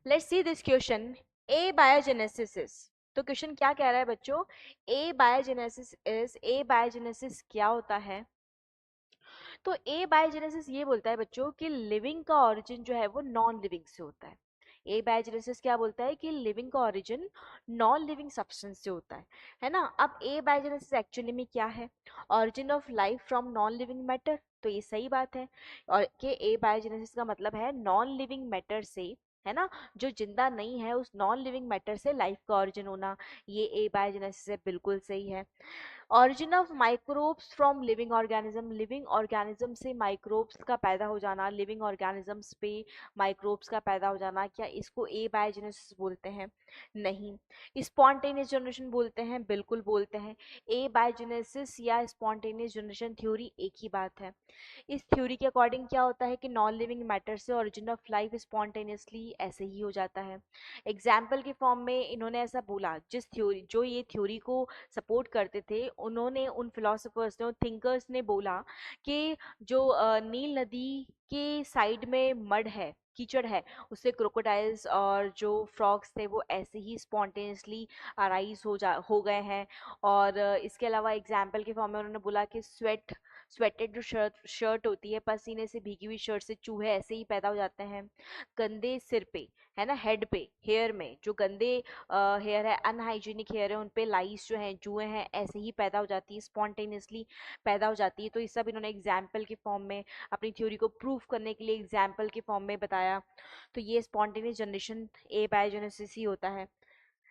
Let's see this question, A biogenesis is. तो question क्या कह रहा है बच्चों, ए बायोजेनेसिस इज, ए बायोजेनेसिस क्या होता है। तो ए बायोजेनेसिस ये बोलता है बच्चों कि लिविंग का ओरिजिन जो है वो नॉन लिविंग से होता है। ए बायोजेनेसिस क्या बोलता है कि लिविंग का ओरिजिन नॉन लिविंग सब्सटेंस से होता है ना। अब ए बायोजेनेसिस एक्चुअली में क्या है, origin of life from non living matter. तो ये सही बात है, और कि ए बायोजेनेसिस का मतलब है नॉन लिविंग मैटर से, है ना, जो जिंदा नहीं है उस नॉन लिविंग मैटर से लाइफ का ओरिजिन होना, ये ए बायोजेनेसिस है, बिल्कुल सही है। Origin of microbes from living organism, living organism से माइक्रोब्स का पैदा हो जाना, लिविंग ऑर्गेनिजम्स पे माइक्रोब्स का पैदा हो जाना, क्या इसको ए बायोजेनेसिस बोलते हैं? नहीं। स्पॉन्टेनियस जनरेशन बोलते हैं, बिल्कुल बोलते हैं। ए बायोजेनेसिस या स्पॉन्टेनियस जनरेशन थ्योरी एक ही बात है। इस थ्योरी के अकॉर्डिंग क्या होता है कि नॉन लिविंग मैटर से ओरिजिन ऑफ लाइफ स्पॉन्टेनियसली ऐसे ही हो जाता है। एग्जाम्पल के फॉर्म में इन्होंने ऐसा बोला, जिस थ्योरी, जो ये थ्योरी को सपोर्ट करते थे, उन्होंने, उन फिलोसोफर्स ने, उन थिंकर्स ने बोला कि जो नील नदी के साइड में मड है, कीचड़ है, उससे क्रोकोडाइल्स और जो फ्रॉग्स थे वो ऐसे ही स्पॉन्टेनियसली अराइज हो गए हैं। और इसके अलावा एग्जाम्पल के फॉर्म में उन्होंने बोला कि स्वेटेड जो शर्ट शर्ट होती है, पसीने से भीगी हुई शर्ट से चूहे ऐसे ही पैदा हो जाते हैं। गंदे सिर पे, है ना, हेड पे, हेयर में जो गंदे हेयर है, अनहाइजीनिक हेयर है, उन पे लाइस जो हैं, जुए हैं, ऐसे ही पैदा हो जाती है, स्पॉन्टेनियसली पैदा हो जाती है। तो ये सब इन्होंने एग्जाम्पल के फॉर्म में अपनी थ्योरी को प्रूव करने के लिए एग्जाम्पल के फॉर्म में बताया। तो ये स्पॉन्टेनियस जनरेशन ए बायोजेनेसिस ही होता है।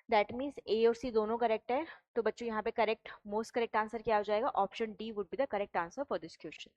दैट मीन्स ए और सी दोनों करेक्ट है। तो बच्चों यहाँ पे करेक्ट, मोस्ट करेक्ट आंसर क्या हो जाएगा, option D would be the correct answer for this question.